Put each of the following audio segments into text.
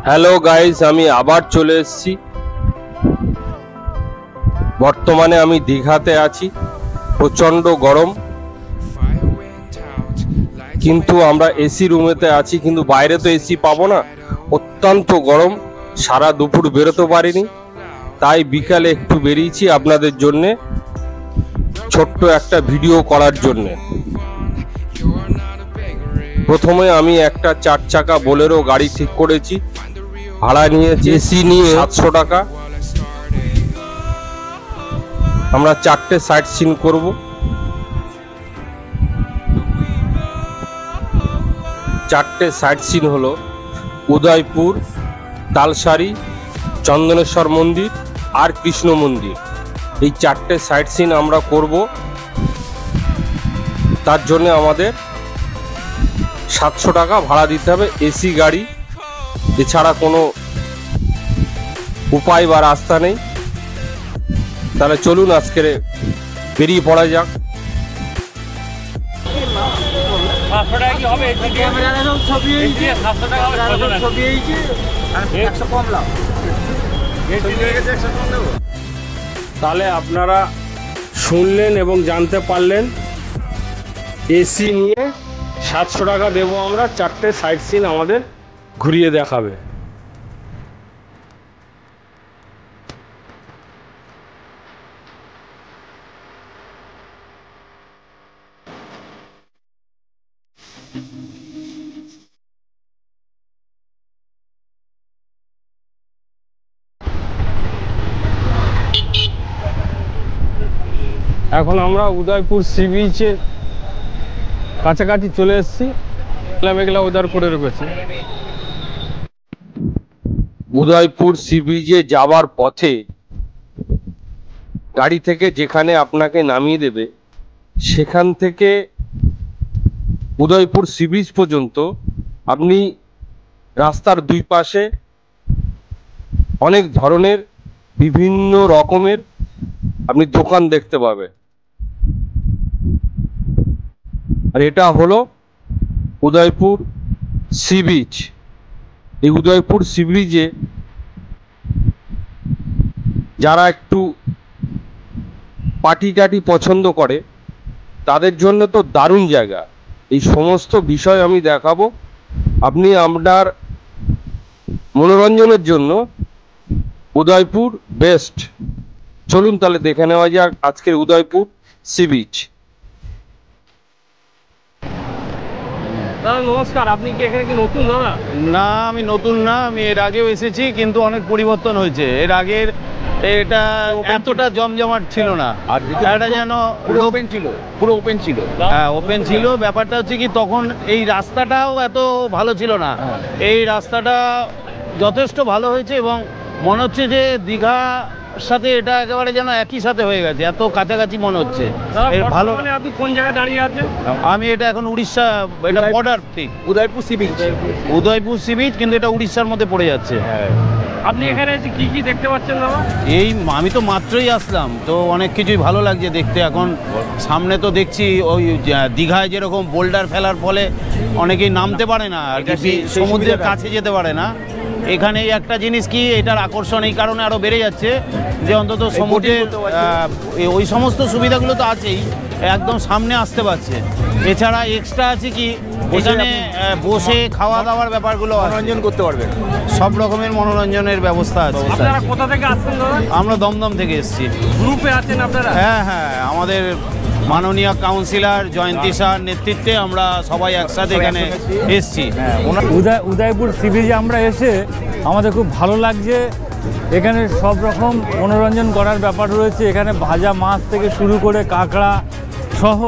Hello guys, আমি আবার চলে এসেছি। বর্তমানে আমি দীঘাতে আছি। প্রচন্ড গরম, কিন্তু আমরা এসি রুমেতে আছি, কিন্তু বাইরে তো এসি পাবো না। অত্যন্ত গরম, সারা দুপুর বেরোতে পারিনি, তাই বিকালে একটু বেরিয়েছি আপনাদের জন্যে ছোট্ট একটা ভিডিও করার জন্যে। প্রথমে আমি একটা 4 চাকা বোলেরো গাড়ি ঠিক করেছি, ভাড়া নিয়েছি, এসি নিয়ে 700 টাকা। আমরা 4টে সাইট সিন করব। 4টে সাইট সিন হলো উদয়পুর, তালসারি, চন্দনেশ্বর মন্দির আর কৃষ্ণ মন্দির। এই 4টে সাইট সিন আমরা করব। তার জন্য আমাদের 700 টাকা ভাড়া দিতে হবে, এসি গাড়ি, এছাড়া কোনো উপায় বা রাস্তা নেই। তাহলে চলুন আজকে বেরিয়ে পড়া যাক। তাহলে আপনারা শুনলেন এবং জানতে পারলেন, এসি নিয়ে 700 টাকা দেবো আমরা। 4টে সাইট সিন আমাদের ঘুরিয়ে দেখাবে। এখন আমরা উদয়পুর সি বিচের কাছাকাছি চলে এসেছি। মেঘলা ওয়েদার করে রেখেছে। উদয়পুর সি বিচে যাওয়ার পথে গাড়ি থেকে যেখানে আপনাকে নামিয়ে দেবে, সেখান থেকে উদয়পুর সি বিচ পর্যন্ত আপনি রাস্তার দুই পাশে অনেক ধরনের বিভিন্ন রকমের আপনি দোকান দেখতে পাবেন। আর এটা হলো উদয়পুর সি বিচ। এই উদয়পুর সি বিচে যারা একটু পার্টি টাটি পছন্দ করে, তাদের জন্য তো দারুণ জায়গা। এই সমস্ত বিষয় আমি দেখাবো। আপনি আপনার মনোরঞ্জনের জন্য উদয়পুর বেস্ট। চলুন তাহলে দেখে নেওয়া যাক আজকের উদয়পুর সি বিচ। দাদা নমস্কার, আপনি কি এখানে কি নতুন? দাদা না, আমি নতুন না, আমি এর আগেও এসেছি, কিন্তু অনেক পরিবর্তন হয়েছে। এর আগের এটা এতটা জমজমাট ছিল না, এটা যেন পুরো ওপেন ছিল, পুরো ওপেন ছিল। হ্যাঁ, ওপেন ছিল। ব্যাপারটা হচ্ছে কি, তখন এই রাস্তাটাও এত ভালো ছিল না। এই রাস্তাটা যথেষ্ট ভালো হয়েছে এবং মনে হচ্ছে যে দীঘা সাথে এটা একেবারে যেন একই সাথে হয়ে গেছে, এত কাছাকাছি মনে হচ্ছে। ভালো। আপনি কোন জায়গায় দাঁড়িয়ে আছেন? আমি এটা এখন উড়িষ্যা, এটা বর্ডার ঠিক Udaipur sea beach. Udaipur sea beach, কিন্তু এটা উড়িষ্যার মধ্যে পড়ে যাচ্ছে। আপনি এখানে এসে কি কি দেখতে পাচ্ছেন দাদা? এই আমি তো মাত্রই আসলাম, তো অনেক কিছুই ভালো লাগছে দেখতে। এখন সামনে তো দেখছি ওই দীঘায় যেরকম বোল্ডার ফেলার ফলে অনেকেই নামতে পারে না, আর কি সমুদ্রের কাছে যেতে পারে না। এখানে একটা জিনিস কি, এটার আকর্ষণ এই কারণে আরও বেড়ে যাচ্ছে যে অন্তত সমুদ্রের ওই সমস্ত সুবিধাগুলো তো আছেই, একদম সামনে আসতে পারছে। এছাড়া এক্সট্রা আছে কি, এখানে বসে খাওয়া দাওয়ার ব্যাপারগুলো মনোরঞ্জন করতে পারবেন। সব রকমের মনোরঞ্জনের ব্যবস্থা আছে। আপনারা কোথা থেকে আসছেন দাদা? আমরা দমদম থেকে এসেছি। গ্রুপে আছেন আপনারা? হ্যাঁ হ্যাঁ, আমাদের মাননীয় কাউন্সিলর জয়ন্তী স্যার নেতৃত্বে আমরা সবাই একসাথে এখানে এসেছি। উদয়পুর সি বিচে আমরা এসে আমাদের খুব ভালো লাগছে। এখানে সব রকম মনোরঞ্জন করার ব্যাপার রয়েছে। এখানে ভাজা মাছ থেকে শুরু করে কাঁকড়া সহ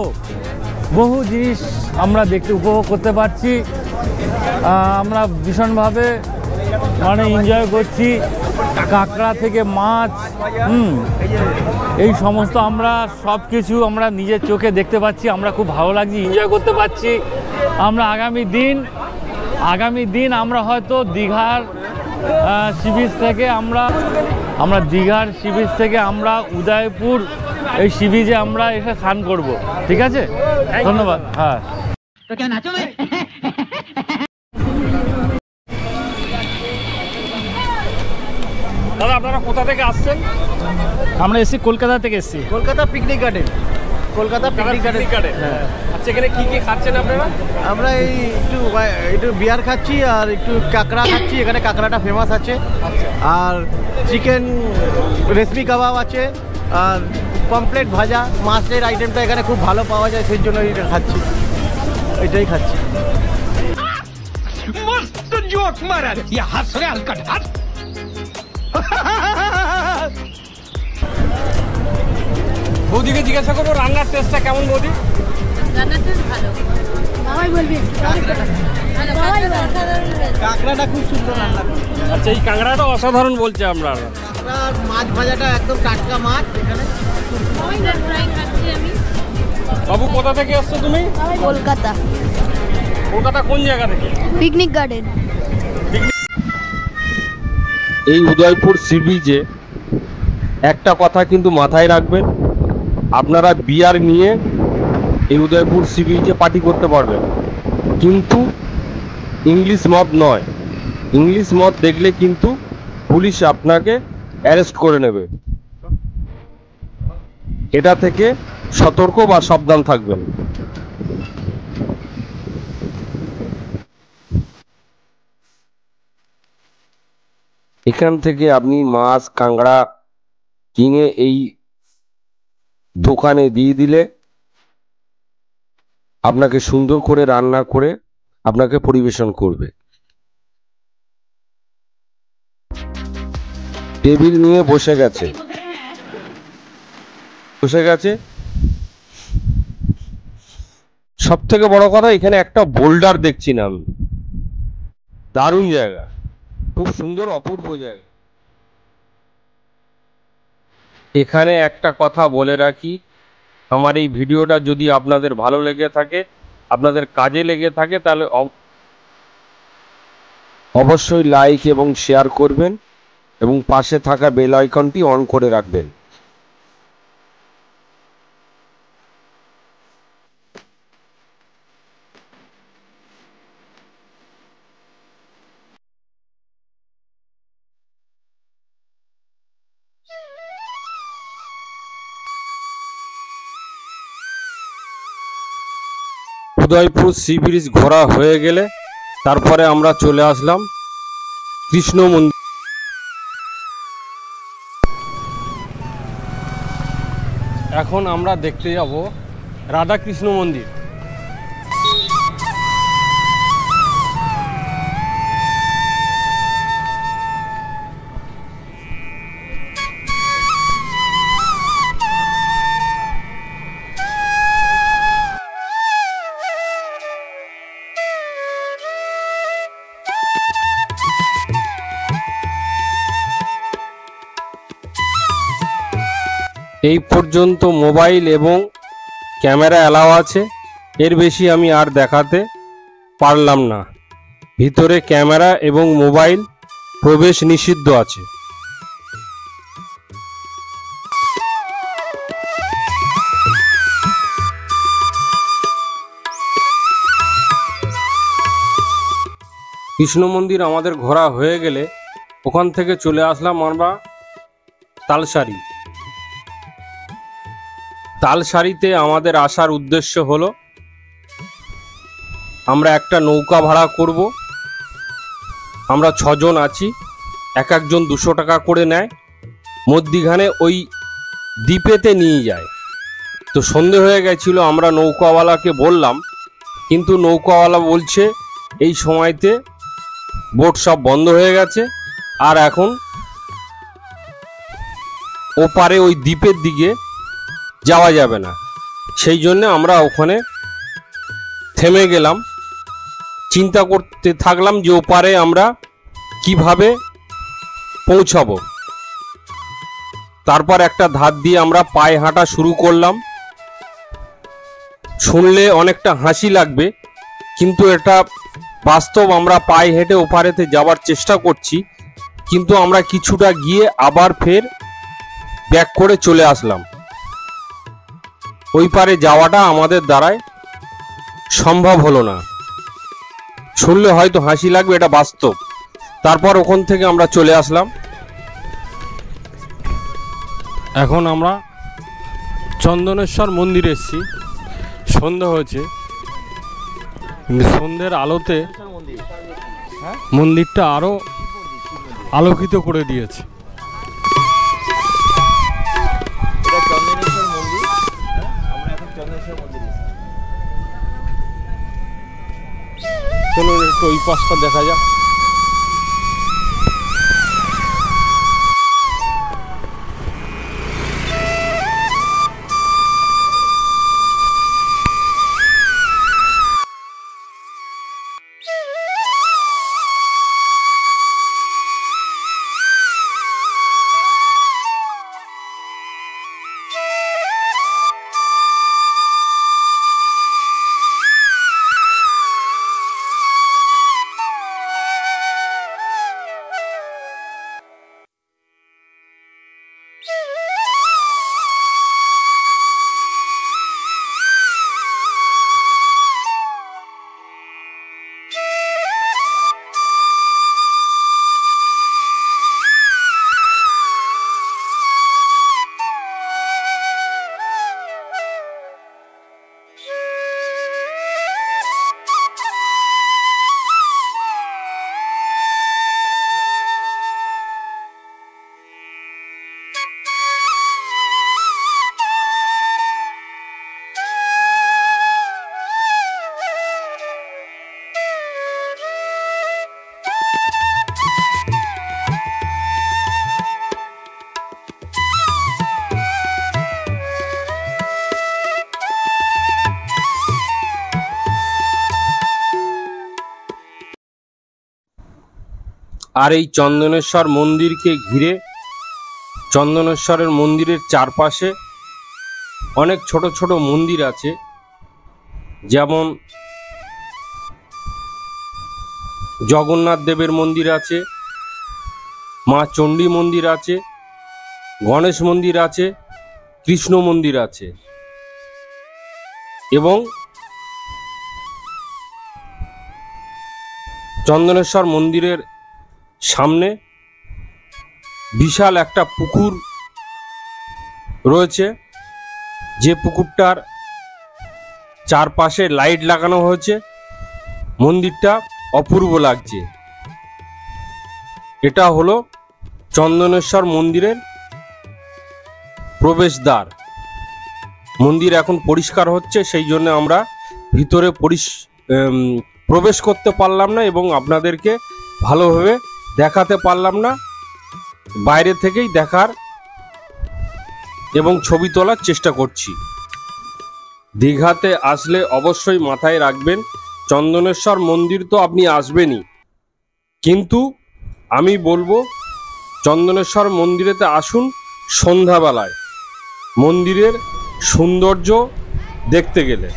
বহু জিনিস আমরা দেখতে উপভোগ করতে পারছি। আমরা ভীষণভাবে এনজয় করছি। কাঁকড়া থেকে মাছ, এই সমস্ত আমরা সব কিছু আমরা নিজের চোখে দেখতে পাচ্ছি। আমরা খুব ভালো লাগছে, এনজয় করতে পারছি। আমরা আগামী দিন আমরা হয়তো দীঘার সি বিচ থেকে আমরা দীঘার সি বিচ থেকে আমরা উদয়পুর এই সি বিচে আমরা এসে স্নান করব। ঠিক আছে, ধন্যবাদ। হ্যাঁ, দাদা আপনারা কোথা থেকে আসছেন? আমরা এসেছি কলকাতা থেকে এসেছি। Kolkata picnic garden, Kolkata picnic garden. হ্যাঁ। আচ্ছা, এখানে কি কি খাচ্ছেন আপনারা? আমরা এই একটু বিয়ার খাচ্ছি আর একটু কাঁকড়া খাচ্ছি। এখানে কাঁকড়াটা ফেমাস আছে। আর চিকেন রেশমি কাবাব আছে, আর পমপ্লেট ভাজা, মাছের আইটেমটা এখানে খুব ভালো পাওয়া যায়, সেই জন্য এটা খাচ্ছি, এটাই খাচ্ছি। मस्त जोक मारा ये हंस रहे हल्का हंस বৌদিকে জিজ্ঞাসা করবো রান্নার টেস্টটা কেমন। বৌদি, রান্নার টেস্ট ভালো, বাবাই বলবি। কাঁকড়াটা খুব সুন্দর রান্না করে। আচ্ছা, এই কাঁকড়াটা অসাধারণ বলছে আপনারা। আর মাছ ভাজাটা একদম টাটকা মাছ এখানে। ফ্রাই খাচ্ছি আমি। বাবু, কোথা থেকে এসছো তুমি? কলকাতা কলকাতা কোন জায়গা থেকে? Picnic garden. এই উদয়পুর সি বিচে একটা কথা কিন্তু মাথায় রাখবেন, আপনারা বিয়ার নিয়ে এই উদয়পুর সি বিচে পার্টি করতে পারবেন, কিন্তু ইংলিশ মদ নয়। ইংলিশ মদ দেখলে কিন্তু পুলিশ আপনাকে অ্যারেস্ট করে নেবে। এটা থেকে সতর্ক বা সাবধান থাকবেন। এখান থেকে আপনি মাছ কাঁকড়া কিনে এই দোকানে দিয়ে দিলে আপনাকে সুন্দর করে রান্না করে আপনাকে পরিবেশন করবে। টেবিল নিয়ে বসে গেছে। সব থেকে বড় কথা, এখানে একটা বোল্ডার দেখছি না আমি। দারুণ জায়গা, খুব সুন্দর অপূর্ব জায়গা। এখানে একটা কথা বলে রাখি, আমার এই ভিডিওটা যদি আপনাদের ভালো লেগে থাকে, আপনাদের কাজে লেগে থাকে, তাহলে অবশ্যই লাইক এবং শেয়ার করবেন এবং পাশে থাকা বেল আইকনটি অন করে রাখবেন। উদয়পুর সি ব্রিজ ঘোরা হয়ে গেলে তারপরে আমরা চলে আসলাম কৃষ্ণ মন্দির। এখন আমরা দেখতে যাব রাধা কৃষ্ণ মন্দির। এই পর্যন্ত মোবাইল এবং ক্যামেরা অ্যালাউ আছে, এর বেশি আমি আর দেখাতে পারলাম না। ভিতরে ক্যামেরা এবং মোবাইল প্রবেশ নিষিদ্ধ আছে। কৃষ্ণ মন্দির আমাদের ঘোরা হয়ে গেলে ওখান থেকে চলে আসলাম আমরা তালসারি। তালসারিতে আমাদের আসার উদ্দেশ্য হলো আমরা একটা নৌকা ভাড়া করব। আমরা 6 জন আছি, এক একজন 200 টাকা করে নেয়, মধ্যিখানে ওই দ্বীপেতে নিয়ে যায়। তো সন্ধে হয়ে গেছিল, আমরা নৌকাওয়ালাকে বললাম, কিন্তু নৌকাওয়ালা বলছে এই সময়তে বোট সব বন্ধ হয়ে গেছে, আর এখন ওপারে ওই দ্বীপের দিকে যাওয়া যাবে না। সেই জন্য আমরা ওখানে থেমে গেলাম, চিন্তা করতে থাকলাম যে ওপারে আমরা কিভাবে পৌঁছাবো। তারপর একটা ধার দিয়ে আমরা পায়ে হাঁটা শুরু করলাম। শুনলে অনেকটা হাসি লাগবে, কিন্তু এটা বাস্তব। আমরা পায়ে হেঁটে ওপারেতে যাওয়ার চেষ্টা করছি, কিন্তু আমরা কিছুটা গিয়ে আবার ফের ব্যাক করে চলে আসলাম। ওই পারে যাওয়াটা আমাদের দ্বারায় সম্ভব হলো না। শুনলে হয়তো হাসি লাগবে, এটা বাস্তব। তারপর ওখান থেকে আমরা চলে আসলাম এখন আমরা চন্দনেশ্বর মন্দিরে এসেছি। সন্ধ্যা হয়েছে, কিন্তু সন্ধ্যের আলোতে মন্দিরটা আরো আলোকিত করে দিয়েছে। চলুন একটু ওই পাশটা দেখা যাক। আর এই চন্দনেশ্বর মন্দিরকে ঘিরে, চন্দনেশ্বরের মন্দিরের চারপাশে অনেক ছোট ছোট মন্দির আছে। যেমন জগন্নাথ দেবের মন্দির আছে, মা চণ্ডী মন্দির আছে, গণেশ মন্দির আছে, কৃষ্ণ মন্দির আছে এবং চন্দনেশ্বর মন্দিরের সামনে বিশাল একটা পুকুর রয়েছে, যে পুকুরটার চারপাশে লাইট লাগানো হয়েছে। মন্দিরটা অপূর্ব লাগছে। এটা হলো চন্দনেশ্বর মন্দিরের প্রবেশদ্বার। মন্দির এখন পরিষ্কার হচ্ছে, সেই জন্য আমরা ভিতরে প্রবেশ করতে পারলাম না এবং আপনাদেরকে ভালোভাবে দেখাতে পারলাম না। বাইরে থেকেই দেখার এবং ছবি তোলার চেষ্টা করছি। দীঘাতে আসলে অবশ্যই মাথায় রাখবেন, চন্দনেশ্বর মন্দির তো আপনি আসবেনই, কিন্তু আমি বলবো চন্দনেশ্বর মন্দিরেতে আসুন সন্ধ্যাবেলায়, মন্দিরের সৌন্দর্য দেখতে গেলে।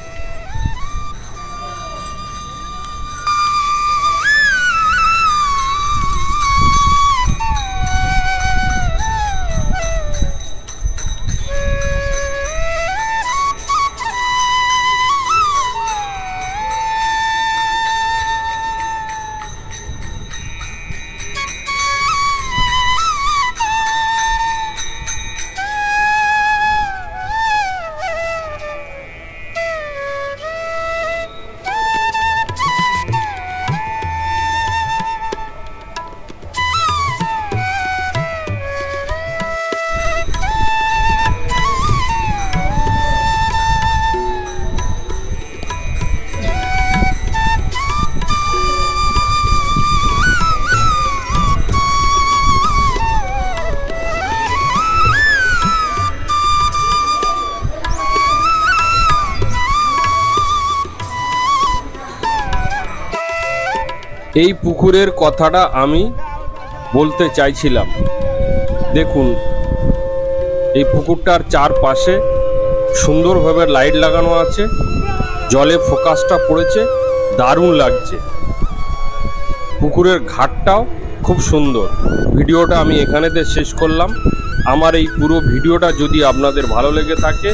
এই পুকুরের কথাটা আমি বলতে চাইছিলাম। দেখুন, এই পুকুরটার চারপাশে সুন্দরভাবে লাইট লাগানো আছে, জলে ফোকাসটা পড়েছে, দারুণ লাগছে। পুকুরের ঘাটটাও খুব সুন্দর। ভিডিওটা আমি এখানেতে শেষ করলাম। আমার এই পুরো ভিডিওটা যদি আপনাদের ভালো লেগে থাকে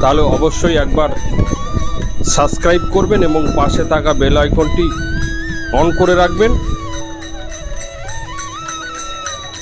তাহলে অবশ্যই একবার সাবস্ক্রাইব করবেন এবং পাশে থাকা বেল আইকনটি অন করে রাখবেন।